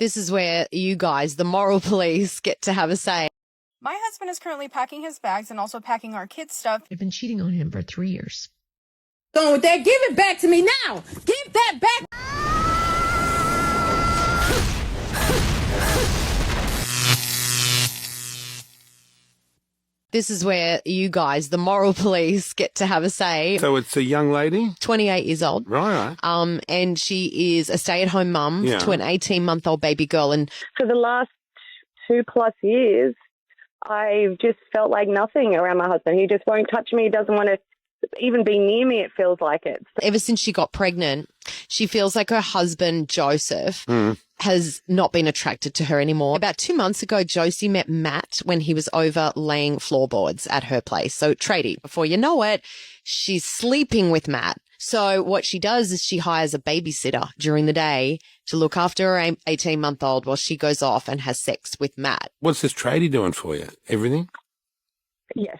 This is where you guys, the moral police, get to have a say. My husband is currently packing his bags and also packing our kids' stuff. I've been cheating on him for 3 years. Going with that, give it back to me now. Give that back. This is where you guys, the moral police, get to have a say. So it's a young lady? 28 years old. Right. And she is a stay-at-home mum to an 18-month-old baby girl. And for the last 2+ years, I've just felt like nothing around my husband. He just won't touch me. He doesn't want to even be near me, it feels like it. Ever since she got pregnant, she feels like her husband, Joseph, has not been attracted to her anymore. About 2 months ago, Josie met Matt when he was over laying floorboards at her place. So tradie, before you know it, she's sleeping with Matt. So what she does is she hires a babysitter during the day to look after her 18-month-old while she goes off and has sex with Matt. What's this tradie doing for you? Everything? Yes.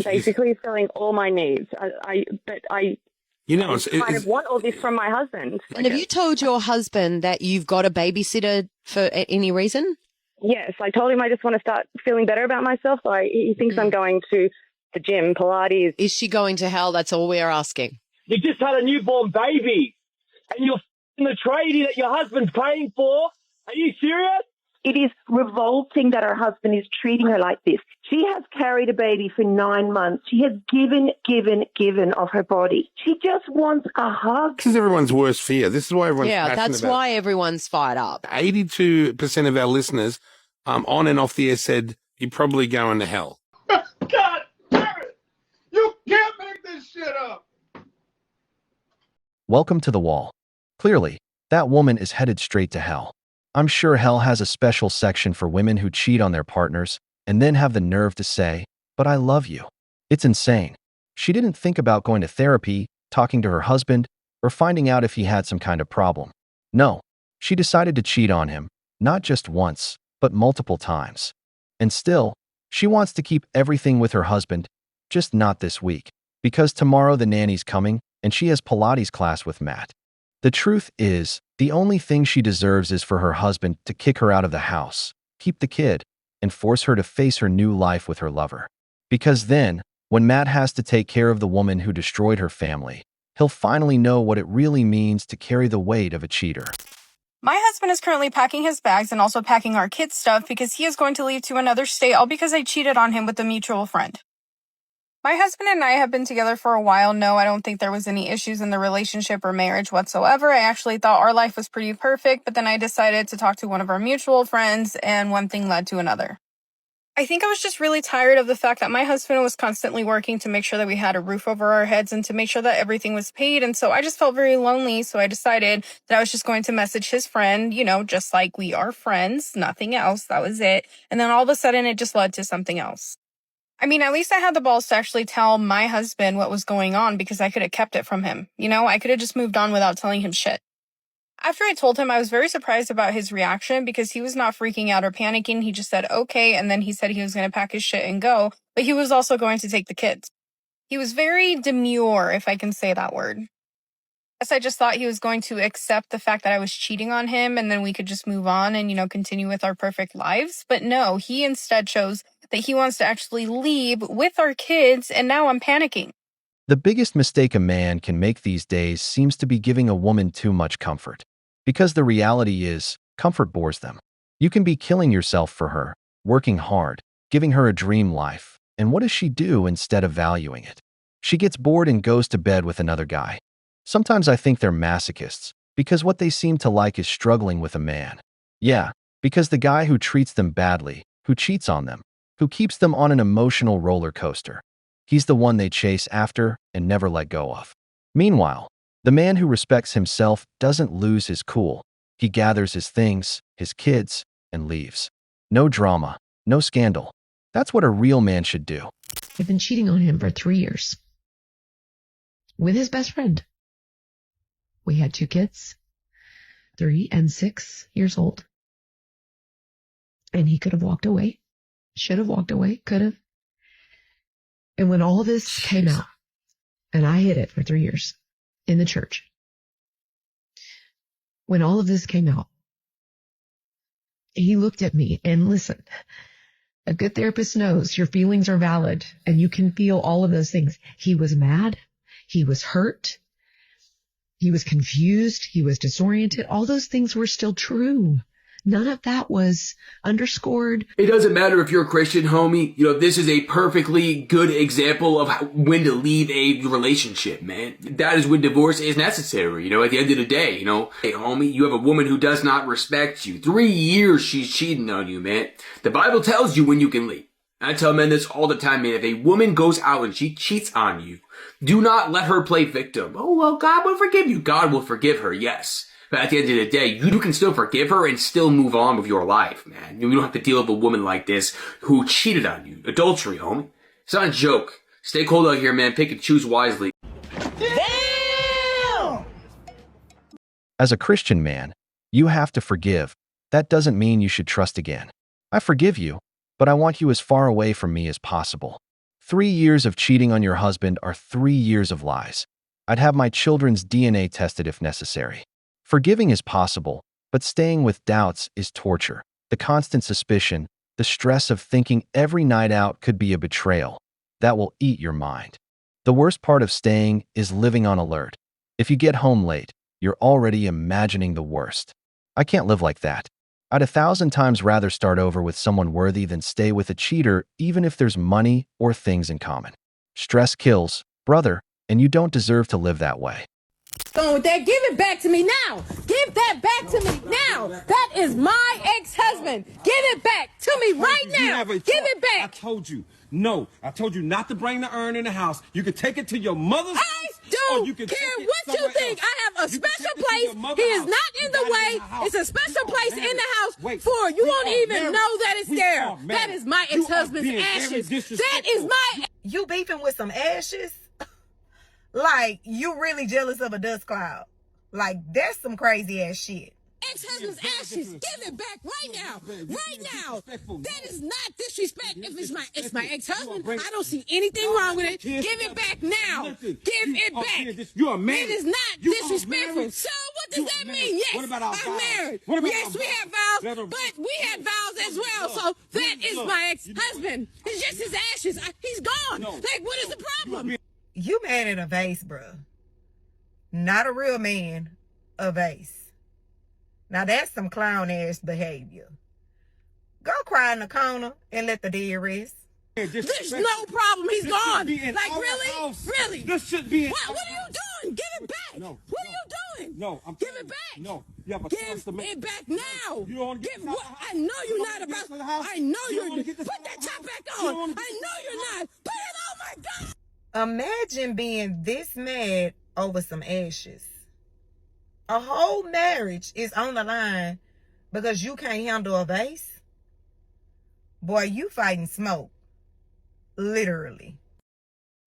Basically filling all my needs. I kind of want all this from my husband. And have you told your husband that you've got a babysitter for any reason? Yes, I told him I just want to start feeling better about myself. So he thinks I'm going to the gym, Pilates. Is she going to hell? That's all we're asking. You just had a newborn baby and you're f***ing the tradie that your husband's paying for. Are you serious? It is revolting that her husband is treating her like this. She has carried a baby for 9 months. She has given of her body. She just wants a hug. This is everyone's worst fear. This is why everyone's passionate that's about why everyone's fired up. 82% of our listeners on and off the air said, you're probably going to hell. God damn it! You can't make this shit up! Welcome to the wall. Clearly, that woman is headed straight to hell. I'm sure hell has a special section for women who cheat on their partners and then have the nerve to say, but I love you. It's insane. She didn't think about going to therapy, talking to her husband, or finding out if he had some kind of problem. No, she decided to cheat on him, not just once, but multiple times. And still, she wants to keep everything with her husband, just not this week, because tomorrow the nanny's coming and she has Pilates class with Matt. The truth is, the only thing she deserves is for her husband to kick her out of the house, keep the kid, and force her to face her new life with her lover. Because then, when Matt has to take care of the woman who destroyed her family, he'll finally know what it really means to carry the weight of a cheater. My husband is currently packing his bags and also packing our kids' stuff because he is going to leave to another state, all because I cheated on him with a mutual friend. My husband and I have been together for a while. No, I don't think there was any issues in the relationship or marriage whatsoever. I actually thought our life was pretty perfect, but then I decided to talk to one of our mutual friends, and one thing led to another. I think I was just really tired of the fact that my husband was constantly working to make sure that we had a roof over our heads and to make sure that everything was paid, and so I just felt very lonely, so I decided that I was just going to message his friend, just like we are friends, nothing else, that was it, and then all of a sudden it just led to something else. I mean, at least I had the balls to actually tell my husband what was going on because I could have kept it from him. I could have just moved on without telling him shit. After I told him, I was very surprised about his reaction because he was not freaking out or panicking. He just said, okay, and then he said he was going to pack his shit and go, but he was also going to take the kids. He was very demure, if I can say that word. I just thought he was going to accept the fact that I was cheating on him and then we could just move on and, continue with our perfect lives. But no, he instead chose that he wants to actually leave with our kids, and now I'm panicking. The biggest mistake a man can make these days seems to be giving a woman too much comfort. Because the reality is, comfort bores them. You can be killing yourself for her, working hard, giving her a dream life, and what does she do instead of valuing it? She gets bored and goes to bed with another guy. Sometimes I think they're masochists, because what they seem to like is struggling with a man. Yeah, because the guy who treats them badly, who cheats on them, who keeps them on an emotional roller coaster, he's the one they chase after and never let go of. Meanwhile, the man who respects himself doesn't lose his cool. He gathers his things, his kids, and leaves. No drama, no scandal. That's what a real man should do. I've been cheating on him for 3 years. With his best friend. We had 2 kids, 3 and 6 years old. And he could have walked away. Should have walked away. Could have. And when all this came out, and I hid it for 3 years in the church. When all of this came out, He looked at me and listen, a good therapist knows your feelings are valid and you can feel all of those things. He was mad. He was hurt. He was confused. He was disoriented. All those things were still true. None of that was underscored. It doesn't matter if you're a Christian, homie. You know, this is a perfectly good example of when to leave a relationship, man. That is when divorce is necessary. You know, at the end of the day, you know, hey, homie, you have a woman who does not respect you. 3 years she's cheating on you, man. The Bible tells you when you can leave. I tell men this all the time, man. If a woman goes out and she cheats on you, do not let her play victim. Oh, well, God will forgive you. God will forgive her, yes. But at the end of the day, you can still forgive her and still move on with your life, man. You don't have to deal with a woman like this who cheated on you. Adultery, homie. It's not a joke. Stay cold out here, man. Pick and choose wisely. Damn! As a Christian man, you have to forgive. That doesn't mean you should trust again. I forgive you, but I want you as far away from me as possible. 3 years of cheating on your husband are 3 years of lies. I'd have my children's DNA tested if necessary. Forgiving is possible, but staying with doubts is torture. The constant suspicion, the stress of thinking every night out could be a betrayal, that will eat your mind. The worst part of staying is living on alert. If you get home late, you're already imagining the worst. I can't live like that. I'd 1,000 times rather start over with someone worthy than stay with a cheater, even if there's money or things in common. Stress kills, brother, and you don't deserve to live that way. Going with that. Give it back to me now. Give that back to me now. That is my ex-husband. Give it back to me right now. Give it back. I told you. No, I told you not to bring the urn in the house. You can take it to your mother's house. I don't care what you think. I have a special place. He is not in the way. It's a special place in the house for you. Won't even know that it's there. That is my ex-husband's ashes. That is my... You beefing with some ashes? Like, you really jealous of a dust cloud. Like, that's some crazy ass shit. Ex-husband's ashes. Give it back right now. Right now. That is not disrespect. If it's my ex-husband, I don't see anything wrong with it. Give it back now. Give it back. You're married. It is not disrespectful. So what does that mean? Yes, I'm married. Yes, we have vows, but we had vows as well. So that is my ex-husband. It's just his ashes. He's gone. Like, what is the problem? You mad at a vase, bruh. Not a real man, a vase. Now that's some clown ass behavior. Go cry in the corner and let the dead rest. There's no problem. He's gone. Like, really? Really? This should be. What are you doing? Give it back. No. What are you doing? No, I'm Give it back. No, you have a Give choice to make. it back now. You don't want to get what? I know you're not about. I know you're. Put that top back on. I know you're not. Put it. Oh my God. Imagine being this mad over some ashes. A whole marriage is on the line because you can't handle a vase. Boy, you fighting smoke. Literally.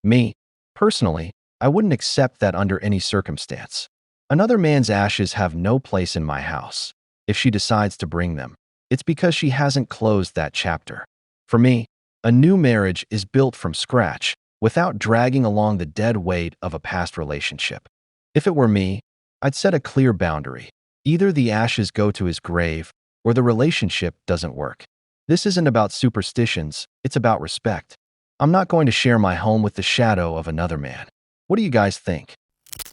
Me, personally, I wouldn't accept that under any circumstance. Another man's ashes have no place in my house. If she decides to bring them, it's because she hasn't closed that chapter. For me, a new marriage is built from scratch, without dragging along the dead weight of a past relationship. If it were me, I'd set a clear boundary. Either the ashes go to his grave, or the relationship doesn't work. This isn't about superstitions, it's about respect. I'm not going to share my home with the shadow of another man. What do you guys think?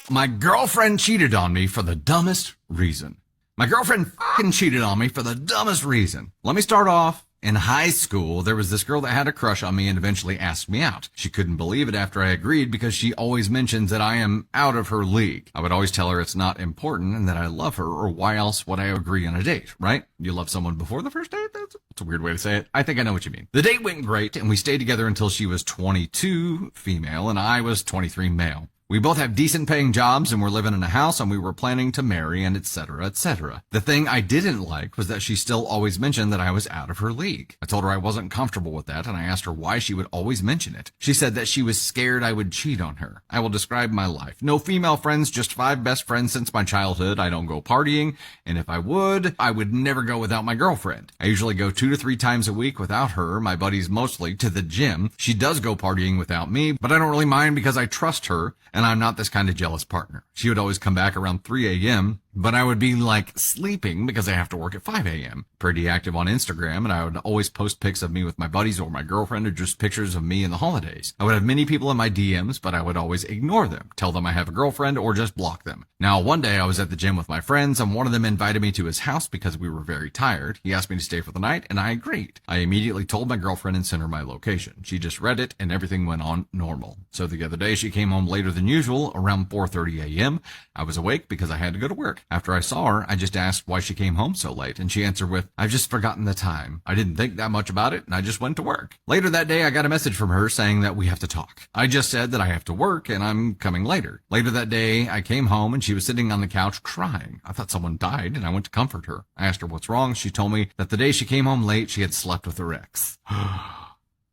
My girlfriend cheated on me for the dumbest reason. My girlfriend fucking cheated on me for the dumbest reason. Let me start off. In high school, there was this girl that had a crush on me and eventually asked me out. She couldn't believe it after I agreed because she always mentions that I am out of her league. I would always tell her it's not important and that I love her, or why else would I agree on a date, right? You love someone before the first date? That's a weird way to say it. I think I know what you mean. The date went great and we stayed together until she was 22, female, and I was 23, male. We both have decent paying jobs and we're living in a house and we were planning to marry and etc., etc. The thing I didn't like was that she still always mentioned that I was out of her league. I told her I wasn't comfortable with that and I asked her why she would always mention it. She said that she was scared I would cheat on her. I will describe my life. No female friends, just 5 best friends since my childhood. I don't go partying, and if I would never go without my girlfriend. I usually go 2 to 3 times a week without her, my buddies mostly, to the gym. She does go partying without me, but I don't really mind because I trust her and I'm not this kind of jealous partner. She would always come back around 3 a.m. but I would be like sleeping because I have to work at 5 a.m. Pretty active on Instagram, and I would always post pics of me with my buddies or my girlfriend, or just pictures of me in the holidays. I would have many people in my DMs, but I would always ignore them, tell them I have a girlfriend, or just block them. Now, one day I was at the gym with my friends, and one of them invited me to his house because we were very tired. He asked me to stay for the night, and I agreed. I immediately told my girlfriend and sent her my location. She just read it, and everything went on normal. So the other day, she came home later than usual, around 4:30 a.m. I was awake because I had to go to work. After I saw her, I just asked why she came home so late, and she answered with, "I've just forgotten the time. I didn't think that much about it, and I just went to work." Later that day, I got a message from her saying that we have to talk. I just said that I have to work, and I'm coming later. Later that day, I came home, and she was sitting on the couch crying. I thought someone died, and I went to comfort her. I asked her what's wrong. She told me that the day she came home late, she had slept with her ex.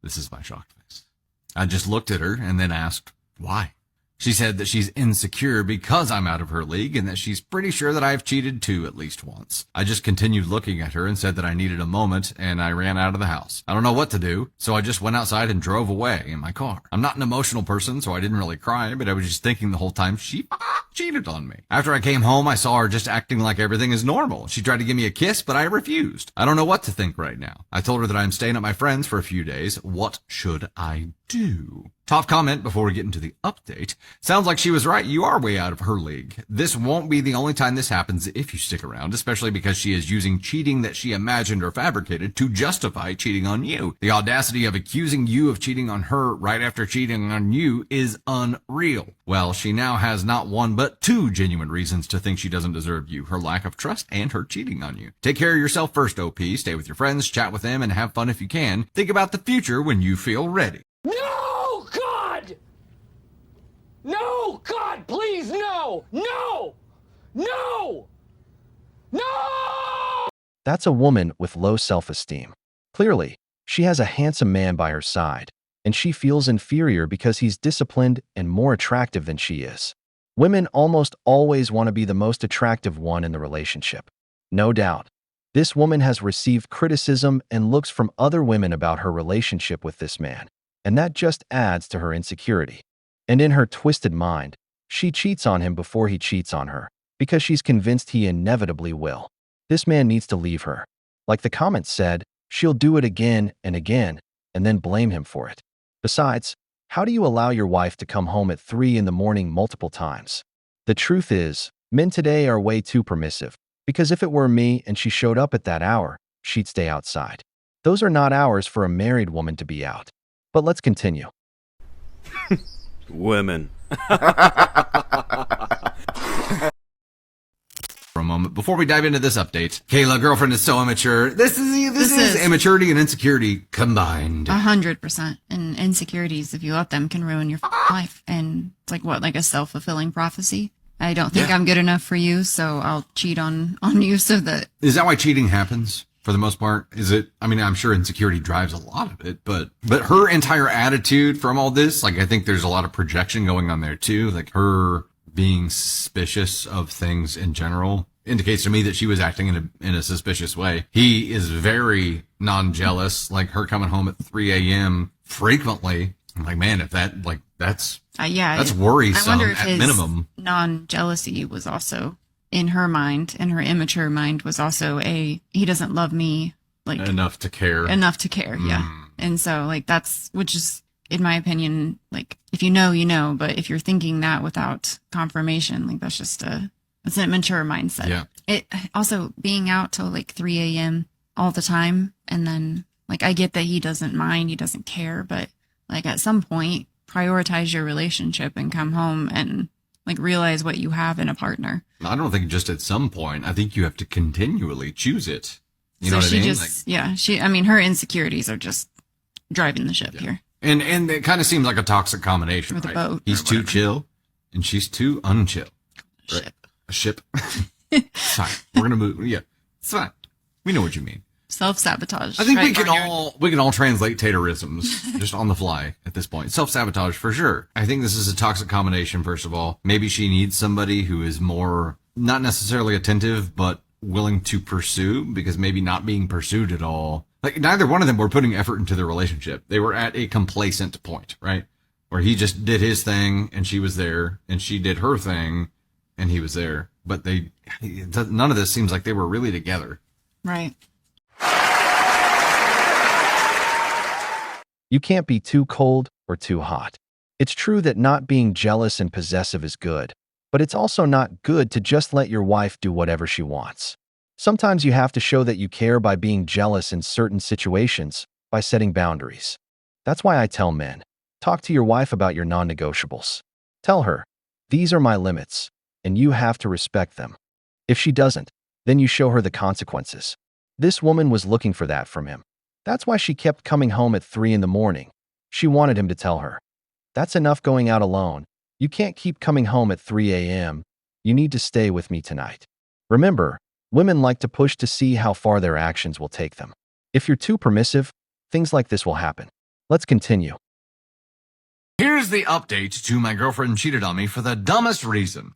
This is my shocked face. I just looked at her and then asked, why? She said that she's insecure because I'm out of her league and that she's pretty sure that I've cheated too at least once. I just continued looking at her and said that I needed a moment, and I ran out of the house. I don't know what to do, so I just went outside and drove away in my car. I'm not an emotional person, so I didn't really cry, but I was just thinking the whole time she cheated on me. After I came home, I saw her just acting like everything is normal. She tried to give me a kiss, but I refused. I don't know what to think right now. I told her that I'm staying at my friend's for a few days. What should I do? Top comment before we get into the update. Sounds like she was right. You are way out of her league. This won't be the only time this happens if you stick around, especially because she is using cheating that she imagined or fabricated to justify cheating on you. The audacity of accusing you of cheating on her right after cheating on you is unreal. Well, she now has not one but two genuine reasons to think she doesn't deserve you: her lack of trust and her cheating on you. Take care of yourself first, OP. Stay with your friends, chat with them, and have fun if you can. Think about the future when you feel ready. No, God! No, God, please, no! No! No! No! That's a woman with low self-esteem. Clearly, she has a handsome man by her side, and she feels inferior because he's disciplined and more attractive than she is. Women almost always want to be the most attractive one in the relationship. No doubt. This woman has received criticism and looks from other women about her relationship with this man, and that just adds to her insecurity. And in her twisted mind, she cheats on him before he cheats on her, because she's convinced he inevitably will. This man needs to leave her. Like the comments said, she'll do it again and again, and then blame him for it. Besides, how do you allow your wife to come home at 3 in the morning multiple times? The truth is, men today are way too permissive, because if it were me and she showed up at that hour, she'd stay outside. Those are not hours for a married woman to be out. But let's continue. Women. For a moment, before we dive into this update, Kayla, girlfriend is so immature. This is immaturity and insecurity combined. 100%. And insecurities, if you let them, can ruin your life. And it's like a self-fulfilling prophecy. I don't think I'm good enough for you, so I'll cheat on you so that... Is that why cheating happens? For the most part, is it? I mean, I'm sure insecurity drives a lot of it, but her entire attitude from all this, like, I think there's a lot of projection going on there too. Like, her being suspicious of things in general indicates to me that she was acting in a suspicious way. He is very non-jealous, like her coming home at 3 a.m. frequently. I'm like, man, if that, like, that's worrisome. I wonder if at minimum. Non-jealousy was also in her mind, in her immature mind, was also he doesn't love me like enough to care. Yeah. And so which is, in my opinion, like, if you know, you know, but if you're thinking that without confirmation, like, that's just it's an immature mindset. Yeah. It also being out till like 3 a.m. all the time. And then, like, I get that he doesn't mind, he doesn't care, but like, at some point, prioritize your relationship and come home and like realize what you have in a partner. I don't think just at some point. I think you have to continually choose it. You know what I mean? Her insecurities are just driving the ship here. And it kind of seems like a toxic combination, With right? a boat. He's too chill and she's too unchill. Right? A ship. Sorry. We're going to move. Yeah. It's fine. We know what you mean. Self-sabotage. I think we can all translate Taterisms just on the fly at this point. Self-sabotage for sure. I think this is a toxic combination, first of all. Maybe she needs somebody who is more, not necessarily attentive, but willing to pursue, because maybe not being pursued at all. Like, neither one of them were putting effort into their relationship. They were at a complacent point, right? Where he just did his thing and she was there, and she did her thing and he was there. but none of this seems like they were really together. Right. You can't be too cold or too hot. It's true that not being jealous and possessive is good, but it's also not good to just let your wife do whatever she wants. Sometimes you have to show that you care by being jealous in certain situations, by setting boundaries. That's why I tell men, talk to your wife about your non-negotiables. Tell her, these are my limits, and you have to respect them. If she doesn't, then you show her the consequences. This woman was looking for that from him. That's why she kept coming home at 3 in the morning. She wanted him to tell her, that's enough going out alone. You can't keep coming home at 3 a.m. You need to stay with me tonight. Remember, women like to push to see how far their actions will take them. If you're too permissive, things like this will happen. Let's continue. Here's the update to my girlfriend cheated on me for the dumbest reason.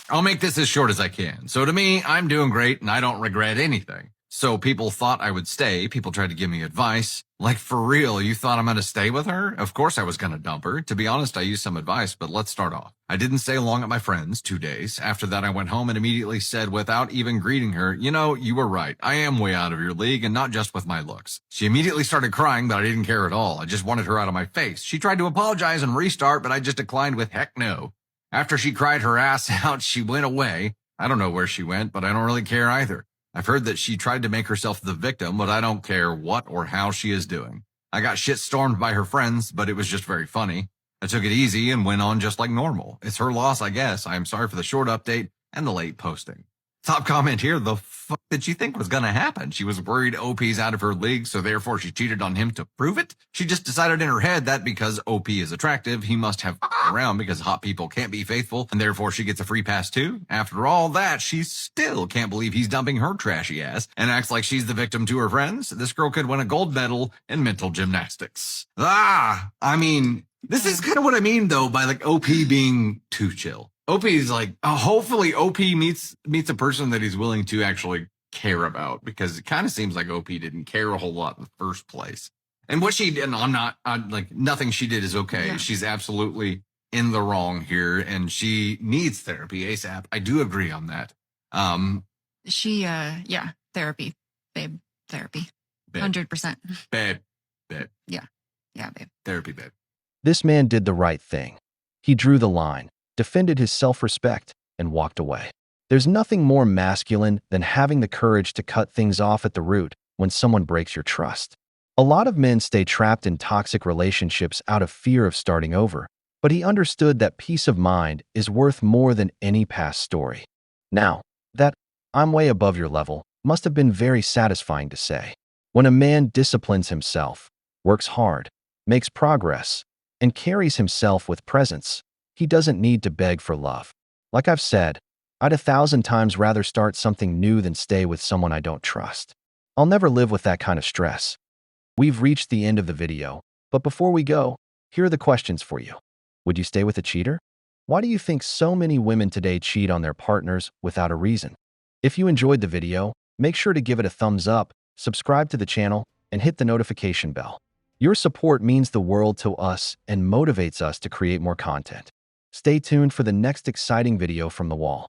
I'll make this as short as I can. So to me, I'm doing great and I don't regret anything. So people thought I would stay. People tried to give me advice. Like, for real, you thought I'm going to stay with her? Of course I was going to dump her. To be honest, I used some advice, but let's start off. I didn't stay long at my friend's, 2 days. After that, I went home and immediately said, without even greeting her, you know, you were right. I am way out of your league, and not just with my looks. She immediately started crying, but I didn't care at all. I just wanted her out of my face. She tried to apologize and restart, but I just declined with heck no. After she cried her ass out, she went away. I don't know where she went, but I don't really care either. I've heard that she tried to make herself the victim, but I don't care what or how she is doing. I got shit-stormed by her friends, but it was just very funny. I took it easy and went on just like normal. It's her loss, I guess. I am sorry for the short update and the late posting. Top comment here, the fuck did she think was gonna happen? She was worried OP's out of her league, so therefore she cheated on him to prove it? She just decided in her head that because OP is attractive, he must have around because hot people can't be faithful, and therefore she gets a free pass too? After all that, she still can't believe he's dumping her trashy ass and acts like she's the victim to her friends. This girl could win a gold medal in mental gymnastics. I mean, this is kind of what I mean though by like OP being too chill. OP is like, hopefully OP meets a person that he's willing to actually care about, because it kind of seems like OP didn't care a whole lot in the first place. And what she did, and I'm like, nothing she did is okay. Yeah. She's absolutely in the wrong here, and she needs therapy ASAP. I do agree on that. Therapy, babe, therapy. Babe. 100%. Babe. Yeah, babe. Therapy, babe. This man did the right thing. He drew the line, defended his self-respect, and walked away. There's nothing more masculine than having the courage to cut things off at the root when someone breaks your trust. A lot of men stay trapped in toxic relationships out of fear of starting over, but he understood that peace of mind is worth more than any past story. Now, that "I'm way above your level" must have been very satisfying to say. When a man disciplines himself, works hard, makes progress, and carries himself with presence, he doesn't need to beg for love. Like I've said, I'd 1,000 times rather start something new than stay with someone I don't trust. I'll never live with that kind of stress. We've reached the end of the video, but before we go, here are the questions for you. Would you stay with a cheater? Why do you think so many women today cheat on their partners without a reason? If you enjoyed the video, make sure to give it a thumbs up, subscribe to the channel, and hit the notification bell. Your support means the world to us and motivates us to create more content. Stay tuned for the next exciting video from the wall.